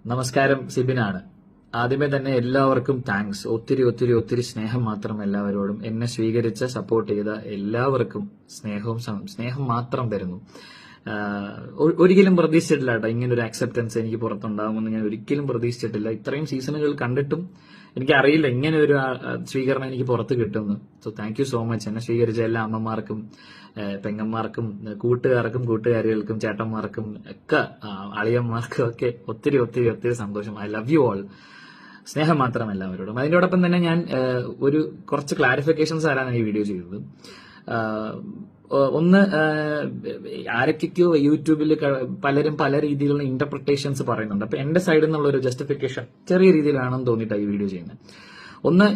നമസ്കാരം, സിബിനാണ്. ആദ്യമേ തന്നെ എല്ലാവർക്കും താങ്ക്സ്. ഒത്തിരി ഒത്തിരി ഒത്തിരി സ്നേഹം മാത്രം എല്ലാവരോടും. എന്നെ സ്വീകരിച്ച് സപ്പോർട്ട് ചെയ്ത എല്ലാവർക്കും സ്നേഹം മാത്രം തരുന്നു. ഒരിക്കലും പ്രതീക്ഷിച്ചിട്ടില്ല കേട്ടോ, ഇങ്ങനൊരു ആക്സെപ്റ്റൻസ് എനിക്ക് പുറത്തുണ്ടാകുമെന്ന് ഞാൻ ഒരിക്കലും പ്രതീക്ഷിച്ചിട്ടില്ല. ഇത്രയും സീസണുകൾ കണ്ടിട്ടും എനിക്കറിയില്ല ഇങ്ങനെ ഒരു സ്വീകരണം എനിക്ക് പുറത്ത് കിട്ടുമെന്ന്. So thank you so much. എന്നെ സ്വീകരിച്ച എല്ലാ അമ്മമാർക്കും, പെങ്ങന്മാർക്കും, കൂട്ടുകാരികൾക്കും, ചേട്ടന്മാർക്കും ഒക്കെ, അളിയന്മാർക്കും ഒക്കെ ഒത്തിരി ഒത്തിരി ഒത്തിരി സന്തോഷം. I love you all. സ്നേഹം മാത്രം എല്ലാവരോടും. അതിനോടൊപ്പം തന്നെ ഞാൻ കുറച്ച് ക്ലാരിഫിക്കേഷൻസ് തരാനാണ് ഈ വീഡിയോ ചെയ്തത്. ഒന്ന്, ആരൊക്കെയോ യൂട്യൂബിൽ പലരും പല രീതിയിലുള്ള ഇന്റർപ്രിട്ടേഷൻസ് പറയുന്നുണ്ട്. അപ്പൊ എന്റെ സൈഡിൽ നിന്നുള്ള ഒരു ജസ്റ്റിഫിക്കേഷൻ ചെറിയ രീതിയിലാണെന്ന് തോന്നിയിട്ടാണ് ഈ വീഡിയോ ചെയ്യുന്നത്. ഒന്ന്,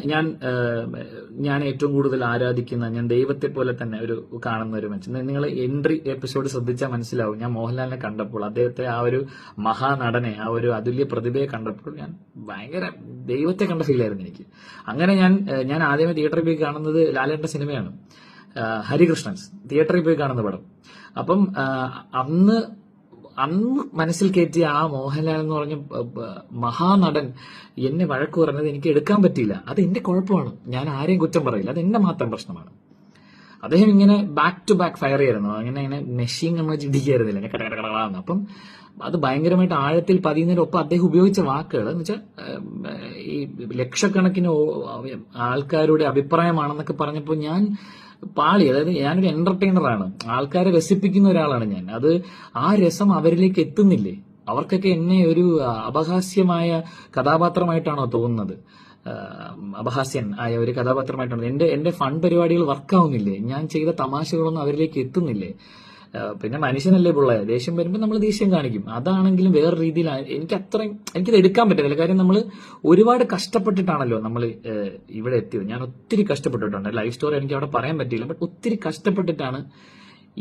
ഞാൻ ഏറ്റവും കൂടുതൽ ആരാധിക്കുന്ന, ഞാൻ ദൈവത്തെ പോലെ തന്നെ കാണുന്ന ഒരു മനുഷ്യൻ. നിങ്ങൾ എൻട്രി എപ്പിസോഡ് ശ്രദ്ധിച്ചാൽ മനസ്സിലാവും. ഞാൻ മോഹൻലാലിനെ കണ്ടപ്പോൾ, അദ്ദേഹത്തെ ആ ഒരു മഹാനടനെ, ആ ഒരു അതുല്യ പ്രതിഭയെ കണ്ടപ്പോൾ ഞാൻ ഭയങ്കര ദൈവത്തെ കണ്ട ഫീലായിരുന്നു എനിക്ക്. അങ്ങനെ ഞാൻ ആദ്യമേ തിയേറ്ററിൽ പോയി കാണുന്നത് ലാലേട്ടന്റെ സിനിമയാണ്, ഹരികൃഷ്ണൻസ്. തിയേറ്ററിൽ പോയി കാണുന്ന പടം. അപ്പം അന്ന് മനസ്സിൽ കയറ്റിയ ആ മോഹൻലാൽ എന്ന് പറഞ്ഞ മഹാനടൻ എന്നെ വഴക്ക് പറഞ്ഞത് എനിക്ക് എടുക്കാൻ പറ്റിയില്ല. അത് എന്റെ കുഴപ്പമാണ്. ഞാൻ ആരെയും കുറ്റം പറയില്ല. അത് എന്റെ മാത്രം പ്രശ്നമാണ്. അദ്ദേഹം ഇങ്ങനെ ബാക്ക് ടു ബാക്ക് ഫയർ ചെയ്യായിരുന്നു. അങ്ങനെ മെഷീൻ നമ്മൾ ചിന്തിക്കായിരുന്നില്ല, ഞാൻ കടകടകളാന്ന്. അപ്പം അത് ഭയങ്കരമായിട്ട് ആഴത്തിൽ പതിയുന്നതിനൊപ്പം അദ്ദേഹം ഉപയോഗിച്ച വാക്കുകൾ എന്ന് വെച്ചാൽ, ഈ ലക്ഷക്കണക്കിന് ആൾക്കാരുടെ അഭിപ്രായമാണെന്നൊക്കെ പറഞ്ഞപ്പോൾ ഞാൻ പാളി. അതായത് ഞാനൊരു എന്റർടൈനറാണ്, ആൾക്കാരെ രസിപ്പിക്കുന്ന ഒരാളാണ് ഞാൻ. അത് ആ രസം അവരിലേക്ക് എത്തുന്നില്ലേ? അവർക്കൊക്കെ എന്നെ ഒരു അപഹാസ്യമായ കഥാപാത്രമായിട്ടാണോ തോന്നുന്നത്? അപഹാസ്യൻ ആയ ഒരു കഥാപാത്രമായിട്ടാണ്. എന്റെ ഫൺ പരിപാടികൾ വർക്കാവുന്നില്ലേ? ഞാൻ ചെയ്ത തമാശകളൊന്നും അവരിലേക്ക് എത്തുന്നില്ലേ? പിന്നെ മനുഷ്യനല്ലേ പിള്ളേ, ദേഷ്യം വരുമ്പോൾ നമ്മൾ ദേഷ്യം കാണിക്കും. അതാണെങ്കിലും വേറെ രീതിയിൽ എനിക്കത് എടുക്കാൻ പറ്റുന്നില്ല. കാര്യം നമ്മൾ ഒരുപാട് കഷ്ടപ്പെട്ടിട്ടാണല്ലോ നമ്മൾ ഇവിടെ എത്തിയത്. ഞാൻ ഒത്തിരി കഷ്ടപ്പെട്ടിട്ടുണ്ട്. ലൈഫ് സ്റ്റോറി എനിക്ക് അവിടെ പറയാൻ പറ്റിയില്ല, ബട്ട് ഒത്തിരി കഷ്ടപ്പെട്ടിട്ടാണ്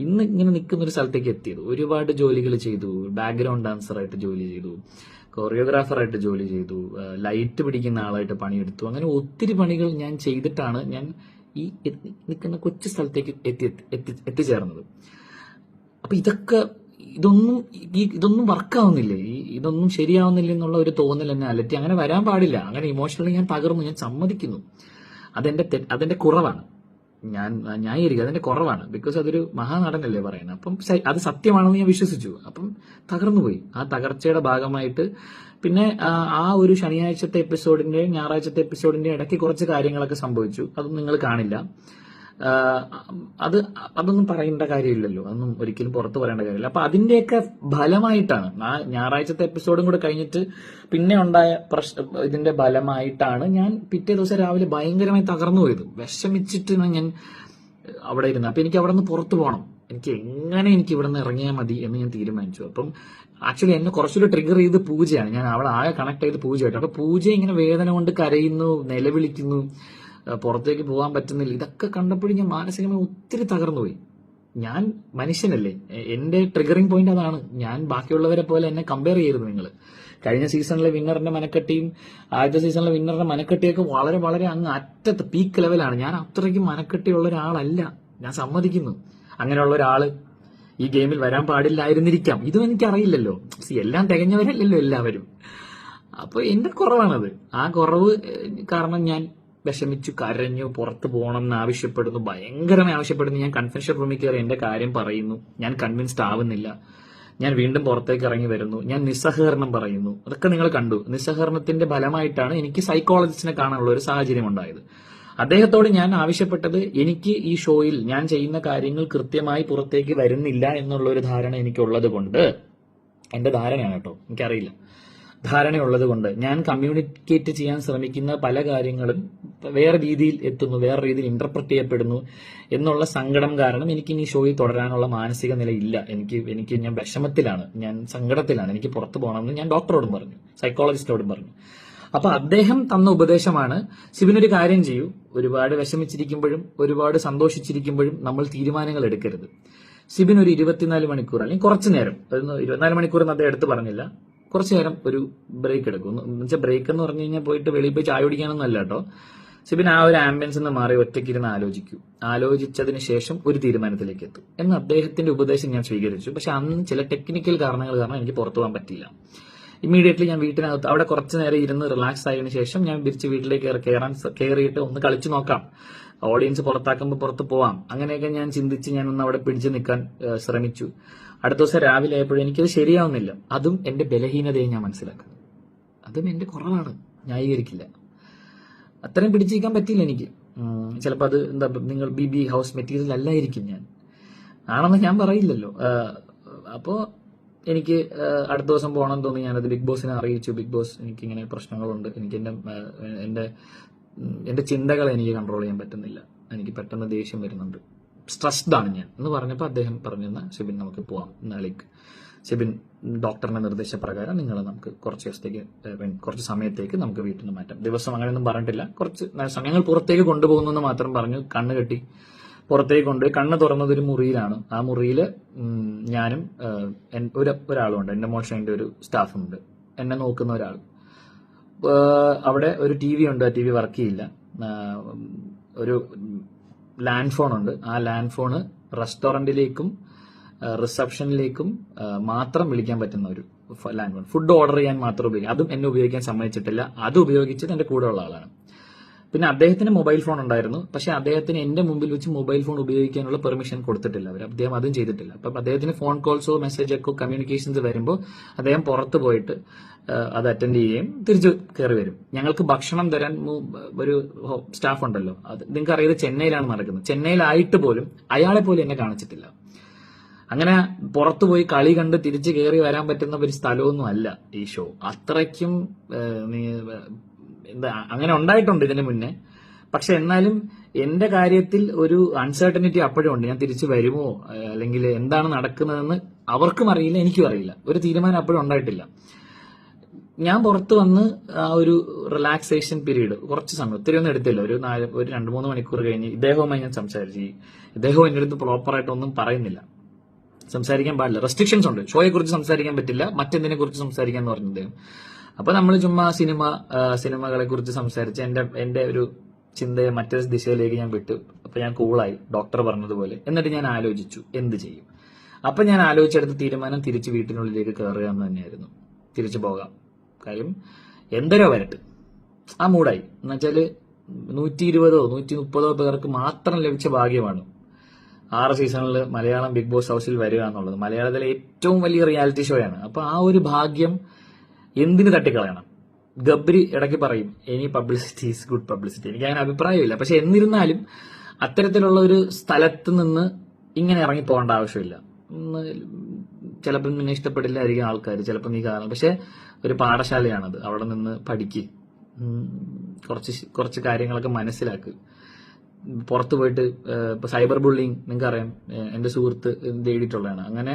ഇന്ന് ഇങ്ങനെ നിൽക്കുന്ന ഒരു സ്ഥലത്തേക്ക് എത്തിയത്. ഒരുപാട് ജോലികൾ ചെയ്തു. ബാക്ക്ഗ്രൗണ്ട് ഡാൻസറായിട്ട് ജോലി ചെയ്തു, കൊറിയോഗ്രാഫറായിട്ട് ജോലി ചെയ്തു, ലൈറ്റ് പിടിക്കുന്ന ആളായിട്ട് പണിയെടുത്തു. അങ്ങനെ ഒത്തിരി പണികൾ ഞാൻ ചെയ്തിട്ടാണ് ഞാൻ ഈ നിൽക്കുന്ന കൊച്ചു സ്ഥലത്തേക്ക് എത്തിച്ചേർന്നത്. അപ്പൊ ഇതൊന്നും വർക്കാവുന്നില്ലേ? ഇതൊന്നും ശരിയാവുന്നില്ല എന്നുള്ള ഒരു തോന്നൽ എന്നെ അലറ്റി. അങ്ങനെ വരാൻ പാടില്ല. അങ്ങനെ ഇമോഷണലി ഞാൻ തകർന്നു. ഞാൻ സമ്മതിക്കുന്നു, അതെന്റെ കുറവാണ്. ഞാൻ ന്യായീകരിക്കുക, അതെന്റെ കുറവാണ്. ബിക്കോസ് അതൊരു മഹാനടനല്ലേ പറയുന്നത്. അപ്പം അത് സത്യമാണെന്ന് ഞാൻ വിശ്വസിച്ചു. അപ്പം തകർന്നുപോയി. ആ തകർച്ചയുടെ ഭാഗമായിട്ട് പിന്നെ ആ ഒരു ശനിയാഴ്ചത്തെ എപ്പിസോഡിന്റെ, ഞായറാഴ്ചത്തെ എപ്പിസോഡിന്റെ ഇടയ്ക്ക് കുറച്ച് കാര്യങ്ങളൊക്കെ സംഭവിച്ചു. അതൊന്നും നിങ്ങൾ കാണില്ല. അതൊന്നും പറയേണ്ട കാര്യമില്ലല്ലോ, അതൊന്നും ഒരിക്കലും പുറത്ത് പറയേണ്ട കാര്യമില്ല. അപ്പൊ അതിന്റെയൊക്കെ ഫലമായിട്ടാണ് ഞായറാഴ്ചത്തെ എപ്പിസോഡും കൂടെ കഴിഞ്ഞിട്ട് പിന്നെ ഉണ്ടായ ഇതിന്റെ ഫലമായിട്ടാണ് ഞാൻ പിറ്റേ ദിവസം രാവിലെ ഭയങ്കരമായി തകർന്നു പോയത്. വിഷമിച്ചിട്ട് ഞാൻ അവിടെ ഇരുന്ന്. അപ്പൊ എനിക്ക് അവിടെ നിന്ന് പുറത്തു പോകണം. എനിക്ക് ഇവിടെ നിന്ന് ഇറങ്ങിയാൽ മതി എന്ന് ഞാൻ തീരുമാനിച്ചു. അപ്പം ആക്ച്വലി എന്നെ കുറച്ചുകൂടി ട്രിഗർ ചെയ്ത് പൂജയാണ്. ഞാൻ അവിടെ ആകെ കണക്ട് ചെയ്ത് പൂജയായിട്ട്. അപ്പൊ പൂജ ഇങ്ങനെ വേദന കൊണ്ട് കരയുന്നു, നിലവിളിക്കുന്നു, പുറത്തേക്ക് പോകാൻ പറ്റുന്നില്ല. ഇതൊക്കെ കണ്ടപ്പോഴും ഞാൻ മാനസികമായി ഒത്തിരി തകർന്നുപോയി. ഞാൻ മനുഷ്യനല്ലേ, എന്റെ ട്രിഗറിംഗ് പോയിന്റ് അതാണ്. ഞാൻ ബാക്കിയുള്ളവരെ പോലെ എന്നെ കമ്പയർ ചെയ്യരുത് നിങ്ങൾ. കഴിഞ്ഞ സീസണിലെ വിന്നറിന്റെ മനക്കെട്ടിയും ആദ്യത്തെ സീസണിലെ വിന്നറിന്റെ മനക്കെട്ടിയൊക്കെ വളരെ വളരെ അങ്ങ് അറ്റത്ത് പീക്ക് ലെവലാണ്. ഞാൻ അത്രയ്ക്ക് മനക്കെട്ടിയുള്ള ഒരാളല്ല, ഞാൻ സമ്മതിക്കുന്നു. അങ്ങനെയുള്ള ഒരാള് ഈ ഗെയിമിൽ വരാൻ പാടില്ലായിരുന്നിരിക്കാം. ഇതും എനിക്കറിയില്ലല്ലോ. എല്ലാം തികഞ്ഞവരല്ലല്ലോ എല്ലാവരും. അപ്പൊ എന്റെ കുറവാണത്. ആ കുറവ് കാരണം ഞാൻ വിഷമിച്ചു, കരഞ്ഞു, പുറത്തു പോകണം എന്ന് ആവശ്യപ്പെടുന്നു, ഭയങ്കരമായി ആവശ്യപ്പെടുന്നു. ഞാൻ കൺഫെഷൻ റൂമിൽ കയറി എന്റെ കാര്യം പറയുന്നു. ഞാൻ കൺവിൻസ്ഡ് ആവുന്നില്ല. ഞാൻ വീണ്ടും പുറത്തേക്ക് ഇറങ്ങി വരുന്നു. ഞാൻ നിസ്സഹകരണം പറയുന്നു. അതൊക്കെ നിങ്ങൾ കണ്ടു. നിസ്സഹകരണത്തിന്റെ ഫലമായിട്ടാണ് എനിക്ക് സൈക്കോളജിസ്റ്റിനെ കാണാനുള്ള ഒരു സാഹചര്യം ഉണ്ടായത്. അദ്ദേഹത്തോട് ഞാൻ ആവശ്യപ്പെട്ടത്, എനിക്ക് ഈ ഷോയിൽ ഞാൻ ചെയ്യുന്ന കാര്യങ്ങൾ കൃത്യമായി പുറത്തേക്ക് വരുന്നില്ല എന്നുള്ള ഒരു ധാരണ എനിക്കുള്ളത് കൊണ്ട്, എന്റെ ധാരണയാണ് കേട്ടോ, എനിക്കറിയില്ല, ധാരണയുള്ളത് കൊണ്ട് ഞാൻ കമ്മ്യൂണിക്കേറ്റ് ചെയ്യാൻ ശ്രമിക്കുന്ന പല കാര്യങ്ങളും വേറെ രീതിയിൽ എത്തുന്നു, വേറെ രീതിയിൽ ഇന്റർപ്രറ്റ് ചെയ്യപ്പെടുന്നു എന്നുള്ള സങ്കടം കാരണം എനിക്ക് ഇനി ഷോയിൽ തുടരാനുള്ള മാനസിക നില ഇല്ല. ഞാൻ വിഷമത്തിലാണ്, ഞാൻ സങ്കടത്തിലാണ്, എനിക്ക് പുറത്തു പോകണമെന്ന് ഞാൻ ഡോക്ടറോടും പറഞ്ഞു, സൈക്കോളജിസ്റ്റോടും പറഞ്ഞു. അപ്പൊ അദ്ദേഹം തന്ന ഉപദേശമാണ്, സിബിനൊരു കാര്യം ചെയ്യൂ, ഒരുപാട് വിഷമിച്ചിരിക്കുമ്പോഴും ഒരുപാട് സന്തോഷിച്ചിരിക്കുമ്പോഴും നമ്മൾ തീരുമാനങ്ങൾ എടുക്കരുത്. സിബിൻ ഒരു 24 മണിക്കൂർ അല്ലെങ്കിൽ കുറച്ചു നേരം, 24 മണിക്കൂർ എന്ന് അദ്ദേഹം എടുത്ത് പറഞ്ഞില്ല, കുറച്ചു നേരം ഒരു ബ്രേക്ക് എടുക്കും. എന്നുവെച്ചാൽ ബ്രേക്ക് എന്ന് പറഞ്ഞു കഴിഞ്ഞാൽ പോയിട്ട് വെളിയിൽ പോയി ചായ കുടിക്കാനൊന്നും അല്ല കേട്ടോ. സിബിൻ ആ ഒരു ആംബിയൻസ് നിന്ന് മാറി ഒറ്റയ്ക്കിരുന്ന് ആലോചിച്ചതിന് ശേഷം ഒരു തീരുമാനത്തിലേക്ക് എത്തും എന്ന് അദ്ദേഹത്തിന്റെ ഉപദേശം ഞാൻ സ്വീകരിച്ചു. പക്ഷെ അന്ന് ചില ടെക്നിക്കൽ കാരണങ്ങൾ കാരണം എനിക്ക് പുറത്തു പോകാൻ പറ്റിയില്ല. ഇമ്മീഡിയറ്റ്ലി ഞാൻ വീട്ടിനകത്ത് അവിടെ കുറച്ച് നേരം ഇരുന്ന് റിലാക്സ് ആയതിനു ശേഷം ഞാൻ തിരിച്ച് വീട്ടിലേക്ക് കയറിയിട്ട് ഒന്ന് കളിച്ചു നോക്കാം, ഓഡിയൻസ് പുറത്താക്കുമ്പോൾ പുറത്ത് പോവാം, അങ്ങനെയൊക്കെ ഞാൻ ചിന്തിച്ച് ഞാൻ ഒന്ന് അവിടെ പിടിച്ചു നിൽക്കാൻ ശ്രമിച്ചു. അടുത്ത ദിവസം രാവിലെ ആയപ്പോഴും എനിക്കത് ശരിയാവുന്നില്ല. അതും എന്റെ ബലഹീനതയെ ഞാൻ മനസ്സിലാക്കുന്നു, അതും എന്റെ കുറവാണ്, ന്യായീകരിക്കില്ല. അത്രയും പിടിച്ചു നിൽക്കാൻ പറ്റില്ല എനിക്ക്. ചിലപ്പോൾ അത് എന്താ, നിങ്ങൾ ബി ഹൗസ് മെറ്റീരിയൽ അല്ലായിരിക്കും ഞാൻ, ആണെന്ന് ഞാൻ പറയില്ലല്ലോ. അപ്പോൾ എനിക്ക് അടുത്ത ദിവസം പോകണം തോന്നി. ഞാനത് ബിഗ് ബോസിനെ അറിയിച്ചു. ബിഗ് ബോസ്, എനിക്കിങ്ങനെ പ്രശ്നങ്ങളുണ്ട്, എനിക്ക് എന്റെ ചിന്തകളെ എനിക്ക് കൺട്രോൾ ചെയ്യാൻ പറ്റുന്നില്ല, എനിക്ക് പെട്ടെന്ന് ദേഷ്യം വരുന്നുണ്ട്, സ്ട്രെസ്ഡ് ആണ് ഞാൻ എന്ന് പറഞ്ഞപ്പോൾ അദ്ദേഹം പറഞ്ഞു, ഷിബിൻ നമുക്ക് പോവാം, നാളേക്ക് ഷിബിൻ ഡോക്ടറിന്റെ നിർദ്ദേശപ്രകാരം നമുക്ക് കുറച്ച് സമയത്തേക്ക് നമുക്ക് വീട്ടിൽ നിന്ന് മാറ്റാം. ദിവസം അങ്ങനെയൊന്നും പറഞ്ഞിട്ടില്ല, കുറച്ച് സമയങ്ങൾ പുറത്തേക്ക് കൊണ്ടുപോകുന്നു എന്ന് മാത്രം പറഞ്ഞു. കണ്ണ് കെട്ടി പുറത്തേക്ക് കൊണ്ടുപോയി. കണ്ണ് തുറന്നത് ഒരു മുറിയിലാണ്. ആ മുറിയിൽ ഞാനും ഒരാളുണ്ട്, എന്റെ മോശന്റെ ഒരു സ്റ്റാഫുണ്ട്, എന്നെ നോക്കുന്ന ഒരാൾ. അവിടെ ഒരു ടി വി ഉണ്ട്, ആ ടി വി വർക്ക് ചെയ്യില്ല. ഒരു ലാൻഡ് ഫോൺ ഉണ്ട്, ആ ലാൻഡ് ഫോണ് റെസ്റ്റോറന്റിലേക്കും റിസപ്ഷനിലേക്കും മാത്രം വിളിക്കാൻ പറ്റുന്ന ഒരു ലാൻഡ് ഫോൺ. ഫുഡ് ഓർഡർ ചെയ്യാൻ മാത്രം ഉപയോഗിക്കും, അതും എന്നെ ഉപയോഗിക്കാൻ സമ്മതിച്ചിട്ടില്ല. അത് ഉപയോഗിച്ചത് എന്റെ കൂടെ ഉള്ള ആളാണ്. പിന്നെ അദ്ദേഹത്തിന് മൊബൈൽ ഫോൺ ഉണ്ടായിരുന്നു, പക്ഷെ അദ്ദേഹത്തിന് എന്റെ മുമ്പിൽ വെച്ച് മൊബൈൽ ഫോൺ ഉപയോഗിക്കാനുള്ള പെർമിഷൻ കൊടുത്തിട്ടില്ല അവർ, അദ്ദേഹം അതും ചെയ്തിട്ടില്ല. അപ്പം അദ്ദേഹത്തിന് ഫോൺ കോൾസോ മെസ്സേജൊക്കെ കമ്മ്യൂണിക്കേഷൻസ് വരുമ്പോൾ അദ്ദേഹം പുറത്ത് പോയിട്ട് അത് അറ്റൻഡ് ചെയ്യുകയും തിരിച്ചു കയറി വരും. ഞങ്ങൾക്ക് ഭക്ഷണം തരാൻ ഒരു സ്റ്റാഫ് ഉണ്ടല്ലോ, അത് നിങ്ങൾക്ക് അറിയാതെ ചെന്നൈയിലാണ് നടക്കുന്നത്. ചെന്നൈയിലായിട്ട് പോലും അയാളെ പോലും എന്നെ കാണിച്ചിട്ടില്ല. അങ്ങനെ പുറത്തുപോയി കളി കണ്ട് തിരിച്ചു കയറി വരാൻ പറ്റുന്ന ഒരു സ്ഥലമൊന്നും അല്ല ഈ ഷോ. അത്രയ്ക്കും എന്താ അങ്ങനെ ഉണ്ടായിട്ടുണ്ട് ഇതിന് മുന്നേ. പക്ഷെ എന്നാലും എന്റെ കാര്യത്തിൽ ഒരു അൺസർട്ടനിറ്റി അപ്പോഴും ഉണ്ട്. ഞാൻ തിരിച്ചു വരുമോ, അല്ലെങ്കിൽ എന്താണ് നടക്കുന്നതെന്ന് അവർക്കും അറിയില്ല, എനിക്കും അറിയില്ല. ഒരു തീരുമാനം അപ്പോഴും ഉണ്ടായിട്ടില്ല. ഞാൻ പുറത്ത് വന്ന് ആ ഒരു റിലാക്സേഷൻ പീരീഡ് കുറച്ച് സമയം, ഒത്തിരി ഒന്നും എടുത്തില്ല, ഒരു 2-3 മണിക്കൂർ കഴിഞ്ഞ് ഇദ്ദേഹവുമായി ഞാൻ സംസാരിച്ചു. ഇദ്ദേഹവും എന്റെ അടുത്ത് പ്രോപ്പറായിട്ടൊന്നും പറയുന്നില്ല, സംസാരിക്കാൻ പാടില്ല, റെസ്ട്രിക്ഷൻസ് ഉണ്ട്, ഷോയെ കുറിച്ച് സംസാരിക്കാൻ പറ്റില്ല, മറ്റെന്തിനെ കുറിച്ച് സംസാരിക്കാന്ന് പറഞ്ഞു അദ്ദേഹം. അപ്പൊ നമ്മൾ ചുമ്മാ സിനിമകളെ കുറിച്ച് സംസാരിച്ച് എന്റെ ഒരു ചിന്തയെ മറ്റൊരു ദിശയിലേക്ക് ഞാൻ വിട്ടു. അപ്പൊ ഞാൻ കൂളായി, ഡോക്ടർ പറഞ്ഞതുപോലെ. എന്നിട്ട് ഞാൻ ആലോചിച്ചു എന്ത് ചെയ്യും. അപ്പൊ ഞാൻ ആലോചിച്ചെടുത്ത തീരുമാനം തിരിച്ച് വീട്ടിനുള്ളിലേക്ക് കയറുക എന്ന് തന്നെയായിരുന്നു. തിരിച്ചു പോകാം, കാര്യം എന്തരോ വരട്ടെ, ആ മൂടായി. എന്നുവെച്ചാല് 120-130 പേർക്ക് മാത്രം ലഭിച്ച ഭാഗ്യമാണ് 6 സീസണിൽ മലയാളം ബിഗ് ബോസ് ഹൗസിൽ വരിക എന്നുള്ളത്. മലയാളത്തിലെ ഏറ്റവും വലിയ റിയാലിറ്റി ഷോയാണ്. അപ്പൊ ആ ഒരു ഭാഗ്യം എന്തിനു തട്ടിക്കളയണം? ഗബ്രി ഇടയ്ക്ക് പറയും any publicity is good publicity, എനിക്ക് അങ്ങനെ അഭിപ്രായമില്ല. പക്ഷെ എന്നിരുന്നാലും അത്തരത്തിലുള്ള ഒരു സ്ഥലത്ത് നിന്ന് ഇങ്ങനെ ഇറങ്ങി പോകേണ്ട ആവശ്യമില്ല. ചിലപ്പോൾ നിന്നെ ഇഷ്ടപ്പെടില്ലായിരിക്കും ആൾക്കാർ, ചിലപ്പോൾ നീ കാണും, പക്ഷെ ഒരു പാഠശാലയാണത്. അവിടെ നിന്ന് പഠിക്ക്, കുറച്ച് കാര്യങ്ങളൊക്കെ മനസ്സിലാക്ക്. പുറത്തു പോയിട്ട് ഇപ്പൊ സൈബർ ബുള്ളിങ് നിങ്ങൾക്കറിയാം, എന്റെ സുഹൃത്ത് നേടിയിട്ടുള്ളതാണ്. അങ്ങനെ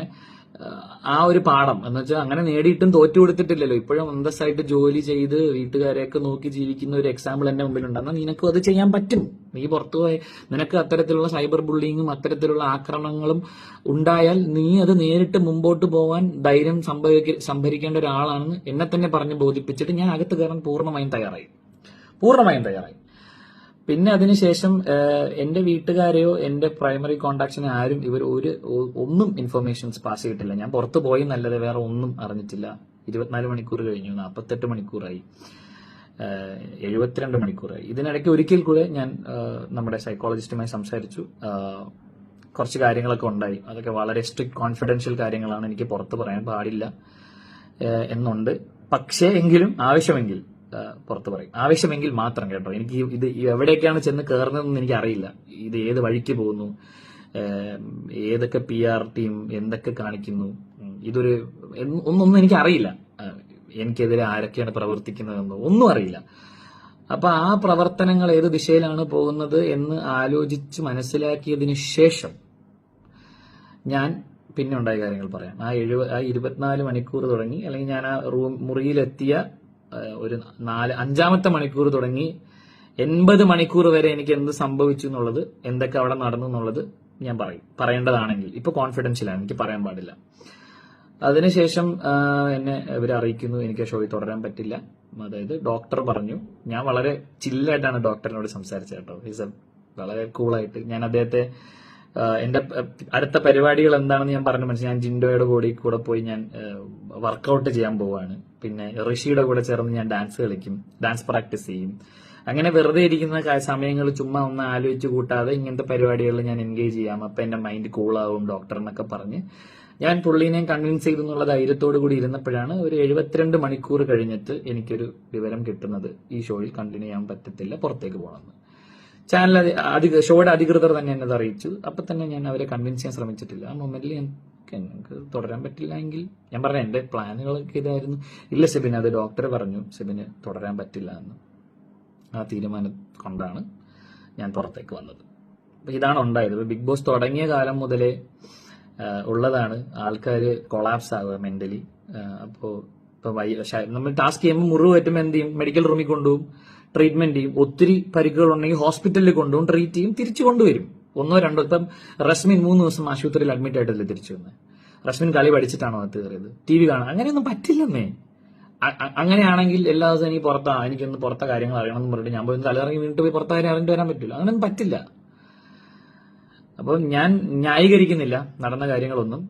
ആ ഒരു പാഠം എന്ന് വെച്ചാൽ അങ്ങനെ നേടിയിട്ടും തോറ്റു കൊടുത്തിട്ടില്ലല്ലോ. ഇപ്പോഴും അന്തസ്സായിട്ട് ജോലി ചെയ്ത് വീട്ടുകാരെയൊക്കെ നോക്കി ജീവിക്കുന്ന ഒരു എക്സാമ്പിൾ എന്റെ മുമ്പിലുണ്ട്. എന്നാൽ നിനക്കും അത് ചെയ്യാൻ പറ്റും. നീ പുറത്തുപോയി നിനക്ക് അത്തരത്തിലുള്ള സൈബർ ബുള്ളിങ്ങും അത്തരത്തിലുള്ള ആക്രമണങ്ങളും ഉണ്ടായാൽ നീ അത് നേരിട്ട് മുമ്പോട്ട് പോകാൻ ധൈര്യം സംഭരിക്കേണ്ട ഒരാളാണെന്ന് എന്നെ തന്നെ പറഞ്ഞ് ബോധിപ്പിച്ചിട്ട് ഞാൻ അകത്ത് കയറാൻ പൂർണ്ണമായും തയ്യാറായി. പിന്നെ അതിനുശേഷം എന്റെ വീട്ടുകാരെയോ എന്റെ പ്രൈമറി കോണ്ടാക്ട്സിനെ ആരും ഒന്നും ഇൻഫർമേഷൻസ് പാസ് ചെയ്തിട്ടില്ല. ഞാൻ പുറത്തു പോയി നല്ലത് വേറെ ഒന്നും അറിഞ്ഞിട്ടില്ല. 24 മണിക്കൂർ കഴിഞ്ഞു, 48 മണിക്കൂറായി, 72 മണിക്കൂറായി. ഇതിനിടയ്ക്ക് ഒരിക്കൽ കൂടെ ഞാൻ നമ്മുടെ സൈക്കോളജിസ്റ്റുമായി സംസാരിച്ചു. കുറച്ച് കാര്യങ്ങളൊക്കെ ഉണ്ടായി, അതൊക്കെ വളരെ സ്ട്രിക്ട് കോൺഫിഡൻഷ്യൽ കാര്യങ്ങളാണ്, എനിക്ക് പുറത്ത് പറയാൻ പാടില്ല എന്നുണ്ട്. പക്ഷേ എങ്കിലും ആവശ്യമെങ്കിൽ പുറത്ത് പറയും, ആവശ്യമെങ്കിൽ മാത്രം കേട്ടോ. എനിക്ക് ഇത് എവിടേക്കാണ് ചെന്ന് കയറുന്നതെന്ന് എനിക്ക് അറിയില്ല. ഇത് ഏത് വഴിക്ക് പോകുന്നു, ഏതൊക്കെ PR ടീം എന്തൊക്കെ കാണിക്കുന്നു, ഒന്നും എനിക്ക് അറിയില്ല. എനിക്കെതിരെ ആരൊക്കെയാണ് പ്രവർത്തിക്കുന്നതെന്നോ ഒന്നും അറിയില്ല. അപ്പൊ ആ പ്രവർത്തനങ്ങൾ ഏത് ദിശയിലാണ് പോകുന്നത് എന്ന് ആലോചിച്ച് മനസ്സിലാക്കിയതിനു ശേഷം ഞാൻ പിന്നെ ഉണ്ടായ കാര്യങ്ങൾ പറയാം. ആ 24 മണിക്കൂർ തുടങ്ങി, അല്ലെങ്കിൽ ഞാൻ ആ മുറിയിലെത്തിയ ഒരു 5-ാമത്തെ മണിക്കൂർ തുടങ്ങി 80 മണിക്കൂർ വരെ എനിക്ക് എന്ത് സംഭവിച്ചു എന്നുള്ളത്, എന്തൊക്കെ അവിടെ നടന്നു എന്നുള്ളത് ഞാൻ പറയേണ്ടതാണെങ്കിൽ. ഇപ്പൊ കോൺഫിഡൻഷ്യലാണ്, എനിക്ക് പറയാൻ പാടില്ല. അതിനുശേഷം എന്നെ ഇവരെ അറിയിക്കുന്നു എനിക്ക് ഷോയിൽ തുടരാൻ പറ്റില്ല. അതായത് ഡോക്ടർ പറഞ്ഞു. ഞാൻ വളരെ ചില്ലായിട്ടാണ് ഡോക്ടറിനോട് സംസാരിച്ചത് കേട്ടോ. വളരെ കൂളായിട്ട് ഞാൻ അദ്ദേഹത്തെ എന്റെ അടുത്ത പരിപാടികൾ എന്താണെന്ന് ഞാൻ പറഞ്ഞു മനസ്സിലായി. ഞാൻ ജിൻഡോയുടെ കൂടെ പോയി ഞാൻ വർക്കൗട്ട് ചെയ്യാൻ പോവാണ്. പിന്നെ ഋഷിയുടെ കൂടെ ചേർന്ന് ഞാൻ ഡാൻസ് കളിക്കും, ഡാൻസ് പ്രാക്ടീസ് ചെയ്യും. അങ്ങനെ വെറുതെ ഇരിക്കുന്ന സമയങ്ങൾ ചുമ്മാ ഒന്ന് ആലോചിച്ച് കൂട്ടാതെ ഇങ്ങനത്തെ പരിപാടികളിൽ ഞാൻ എൻഗേജ് ചെയ്യാം. അപ്പൊ എന്റെ മൈൻഡ് കൂളാവും ഡോക്ടർ എന്നൊക്കെ പറഞ്ഞ് ഞാൻ പുള്ളീനെ കൺവിൻസ് ചെയ്തു എന്നുള്ള ധൈര്യത്തോടു കൂടി ഇരുന്നപ്പോഴാണ് ഒരു 72 മണിക്കൂർ കഴിഞ്ഞിട്ട് എനിക്കൊരു വിവരം കിട്ടുന്നത്, ഈ ഷോയിൽ കണ്ടിന്യൂ ചെയ്യാൻ പറ്റത്തില്ല, പുറത്തേക്ക് പോകണമെന്ന്. ചാനൽ ഷോയുടെ അധികൃതർ തന്നെ എന്നത് അറിയിച്ചു. അപ്പൊ തന്നെ ഞാൻ അവരെ കൺവിൻസ് ചെയ്യാൻ ശ്രമിച്ചിട്ടില്ല. ആ മൊമെന്റിൽ എനിക്ക് തുടരാൻ പറ്റില്ല എങ്കിൽ ഞാൻ പറഞ്ഞ എന്റെ പ്ലാനുകളൊക്കെ ഇതായിരുന്നു. ഇല്ല സെബിൻ, അത് ഡോക്ടർ പറഞ്ഞു സെബിന് തുടരാൻ പറ്റില്ല എന്ന്. ആ തീരുമാനം കൊണ്ടാണ് ഞാൻ പുറത്തേക്ക് വന്നത്. അപ്പൊ ഇതാണ് ഉണ്ടായത്. ബിഗ് ബോസ് തുടങ്ങിയ കാലം മുതലേ ഉള്ളതാണ് ആൾക്കാർ കൊളാപ്സ് ആവുക മെന്റലി. അപ്പോ നമ്മൾ ടാസ്ക് ചെയ്യുമ്പോൾ മുറിവ് പറ്റുമ്പോൾ എന്ത് ചെയ്യും? മെഡിക്കൽ റൂമിൽ കൊണ്ടുപോകും, ട്രീറ്റ്മെന്റ് ചെയ്യും. ഒത്തിരി പരിക്കുകൾ ഉണ്ടെങ്കിൽ ഹോസ്പിറ്റലിൽ കൊണ്ടുപോകും, ട്രീറ്റ് ചെയ്യും, തിരിച്ചു കൊണ്ടുവരും. 1 2 ഇപ്പം റസ്മിൻ 3 ദിവസം ആശുപത്രിയിൽ അഡ്മിറ്റ് ആയിട്ടല്ലേ തിരിച്ചു വന്നത്. റസ്മിൻ കളി പഠിച്ചിട്ടാണോ അത് കയറിയത്? TV കാണാൻ അങ്ങനെയൊന്നും പറ്റില്ലെന്നേ. അങ്ങനെയാണെങ്കിൽ എല്ലാ ദിവസവും എനിക്ക് എനിക്കൊന്ന് പുറത്തെ കാര്യങ്ങൾ അറിയണം എന്ന് പറഞ്ഞിട്ട് ഞാൻ പോയി തലയിറങ്ങി വീണ്ടും പോയി പുറത്തെ കാര്യം അറിഞ്ഞിട്ട് വരാൻ പറ്റില്ല. അങ്ങനെയൊന്നും പറ്റില്ല. അപ്പം ഞാൻ ന്യായീകരിക്കുന്നില്ല നടന്ന കാര്യങ്ങളൊന്നും.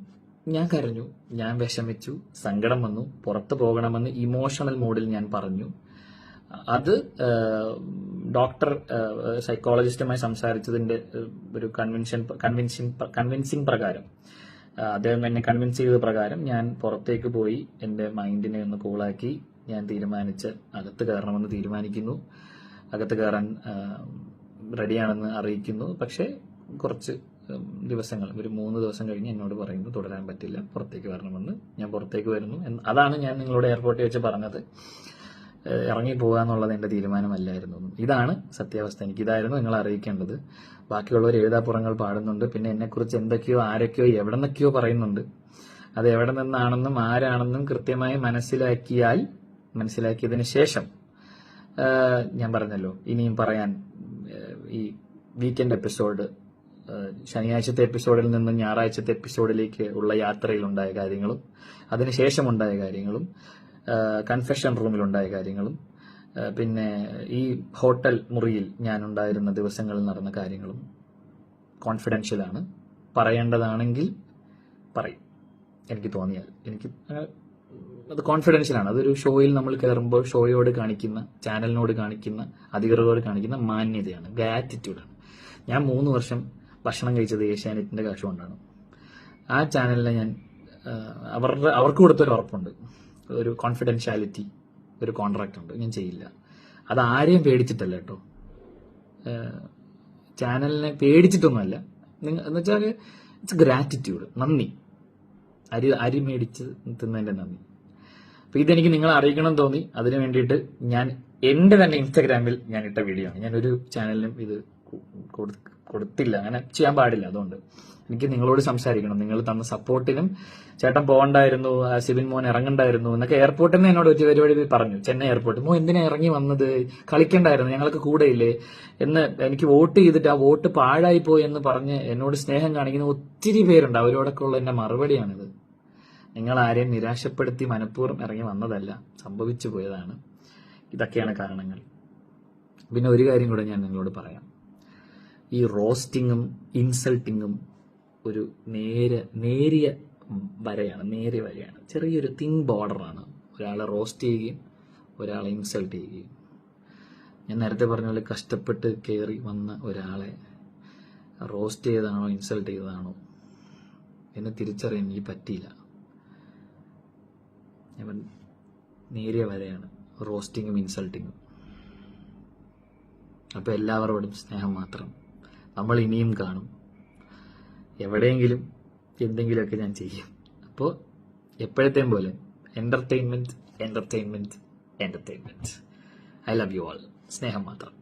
ഞാൻ കരഞ്ഞു, ഞാൻ വിഷമിച്ചു, സങ്കടം വന്നു, പുറത്തു പോകണമെന്ന് ഇമോഷണൽ മോഡിൽ ഞാൻ പറഞ്ഞു. അത് ഡോക്ടർ സൈക്കോളജിസ്റ്റുമായി സംസാരിച്ചതിന്റെ ഒരു കൺവിൻസിങ് പ്രകാരം, അദ്ദേഹം എന്നെ കൺവിൻസ് ചെയ്ത പ്രകാരം ഞാൻ പുറത്തേക്ക് പോയി എന്റെ മൈൻഡിനെ ഒന്ന് കൂളാക്കി ഞാൻ തീരുമാനിച്ച് അകത്ത് കയറണമെന്ന് തീരുമാനിക്കുന്നു. അകത്ത് കയറാൻ റെഡിയാണെന്ന് അറിയിക്കുന്നു. പക്ഷേ കുറച്ച് ദിവസങ്ങൾ, ഒരു 3 ദിവസം കഴിഞ്ഞ് എന്നോട് പറയുന്നു തുടരാൻ പറ്റില്ല, പുറത്തേക്ക് വരണമെന്ന്. ഞാൻ പുറത്തേക്ക് വരുന്നു. അതാണ് ഞാൻ നിങ്ങളോട് എയർപോർട്ടിൽ വെച്ച് പറഞ്ഞത്. ഇറങ്ങി പോകാന്നുള്ളത് എന്റെ തീരുമാനമല്ലായിരുന്നു. ഇതാണ് സത്യാവസ്ഥ. എനിക്കിതായിരുന്നു നിങ്ങളെ അറിയിക്കേണ്ടത്. ബാക്കിയുള്ളവർ എഴുതാപ്പുറങ്ങൾ പാടുന്നുണ്ട്. പിന്നെ എന്നെക്കുറിച്ച് എന്തൊക്കെയോ ആരൊക്കെയോ എവിടെ നിന്നൊക്കെയോ പറയുന്നുണ്ട്. അത് എവിടെ നിന്നാണെന്നും ആരാണെന്നും കൃത്യമായി മനസ്സിലാക്കിയതിന് ശേഷം ഞാൻ പറഞ്ഞല്ലോ, ഇനിയും പറയാൻ ഈ വീക്കെൻഡ് എപ്പിസോഡ്, ശനിയാഴ്ചത്തെ എപ്പിസോഡിൽ നിന്നും ഞായറാഴ്ചത്തെ എപ്പിസോഡിലേക്ക് ഉള്ള യാത്രയിലുണ്ടായ കാര്യങ്ങളും അതിനുശേഷമുണ്ടായ കാര്യങ്ങളും കൺഫെഷൻ റൂമിലുണ്ടായ കാര്യങ്ങളും പിന്നെ ഈ ഹോട്ടൽ മുറിയിൽ ഞാനുണ്ടായിരുന്ന ദിവസങ്ങളിൽ നടന്ന കാര്യങ്ങളും കോൺഫിഡൻഷ്യലാണ്. പറയേണ്ടതാണെങ്കിൽ പറയും, എനിക്ക് തോന്നിയാൽ. എനിക്ക് അത് കോൺഫിഡൻഷ്യലാണ്. അതൊരു ഷോയിൽ നമ്മൾ കയറുമ്പോൾ ഷോയോട് കാണിക്കുന്ന, ചാനലിനോട് കാണിക്കുന്ന, അധികൃതരോട് കാണിക്കുന്ന മാന്യതയാണ്, ഗ്രാറ്റിറ്റ്യൂഡാണ്. ഞാൻ 3 വർഷം ഭക്ഷണം കഴിച്ചത് ഏഷ്യാനെറ്റിന്റെ കാശ് കൊണ്ടാണ്. ആ ചാനലിനെ ഞാൻ അവർക്ക് കൊടുത്തൊരു ഉറപ്പുണ്ട്, ഒരു കോൺഫിഡൻഷ്യാലിറ്റി, ഒരു കോൺട്രാക്ട് ഉണ്ട്, ഞാൻ ചെയ്യില്ല. അത് ആരെയും പേടിച്ചിട്ടല്ല കേട്ടോ, ചാനലിനെ പേടിച്ചിട്ടൊന്നുമല്ല. എന്ന് വെച്ചാൽ ഇറ്റ്സ് ഗ്രാറ്റിറ്റ്യൂഡ്, നന്ദി. അരി മേടിച്ച് തിന്നതിന്റെ നന്ദി. അപ്പൊ ഇതെനിക്ക് നിങ്ങളെ അറിയിക്കണം തോന്നി. അതിനു വേണ്ടിയിട്ട് ഞാൻ എന്റെ തന്നെ ഇൻസ്റ്റാഗ്രാമിൽ ഞാൻ ഇട്ട വീഡിയോ ആണ്. ഞാനൊരു ചാനലിനും ഇത് കൊടുത്തില്ല, അങ്ങനെ ചെയ്യാൻ പാടില്ല. അതുകൊണ്ട് എനിക്ക് നിങ്ങളോട് സംസാരിക്കണം. നിങ്ങൾ തന്ന സപ്പോർട്ടിനും, ചേട്ടൻ പോകണ്ടായിരുന്നു, സിബിൻ മോൻ ഇറങ്ങണ്ടായിരുന്നു എന്നൊക്കെ എയർപോർട്ടിൽ നിന്ന് എന്നോട് ഒരു പരിപാടി പറഞ്ഞു. ചെന്നൈ എയർപോർട്ട്, എന്തിനാ ഇറങ്ങി വന്നത്, കളിക്കണ്ടായിരുന്നു, ഞങ്ങൾക്ക് കൂടെയില്ലേ എന്ന്. എനിക്ക് വോട്ട് ചെയ്തിട്ട് ആ വോട്ട് പാഴായി പോയി എന്ന് പറഞ്ഞ് എന്നോട് സ്നേഹം കാണിക്കുന്ന ഒത്തിരി പേരുണ്ട്. അവരോടൊക്കെ ഉള്ള എന്റെ മറുപടിയാണിത്. നിങ്ങൾ ആരെയും നിരാശപ്പെടുത്തി മനഃപൂർവ്വം ഇറങ്ങി വന്നതല്ല, സംഭവിച്ചു പോയതാണ്. ഇതൊക്കെയാണ് കാരണങ്ങൾ. പിന്നെ ഒരു കാര്യം കൂടെ ഞാൻ നിങ്ങളോട് പറയാം. ഈ റോസ്റ്റിങ്ങും ഇൻസൾട്ടിങ്ങും ഒരു നേരിയ വരയാണ്, ചെറിയൊരു തിൻ ബോർഡറാണ്. ഒരാളെ റോസ്റ്റ് ചെയ്യുകയും ഒരാളെ ഇൻസൾട്ട് ചെയ്യുകയും. ഞാൻ നേരത്തെ പറഞ്ഞ പോലെ കഷ്ടപ്പെട്ട് കയറി വന്ന ഒരാളെ റോസ്റ്റ് ചെയ്തതാണോ ഇൻസൾട്ട് ചെയ്തതാണോ എന്ന് തിരിച്ചറിയാൻ എനിക്ക് പറ്റിയില്ല. നേരിയ വരയാണ് റോസ്റ്റിങ്ങും ഇൻസൾട്ടിങ്ങും. അപ്പൊ എല്ലാവരോടും സ്നേഹം മാത്രം. നമ്മൾ ഇനിയും കാണും, എവിടെയെങ്കിലും എന്തെങ്കിലുമൊക്കെ ഞാൻ ചെയ്യും. അപ്പോൾ എപ്പോഴത്തെയും പോലെ entertainment. I love you all. സ്നേഹം മാത്രം.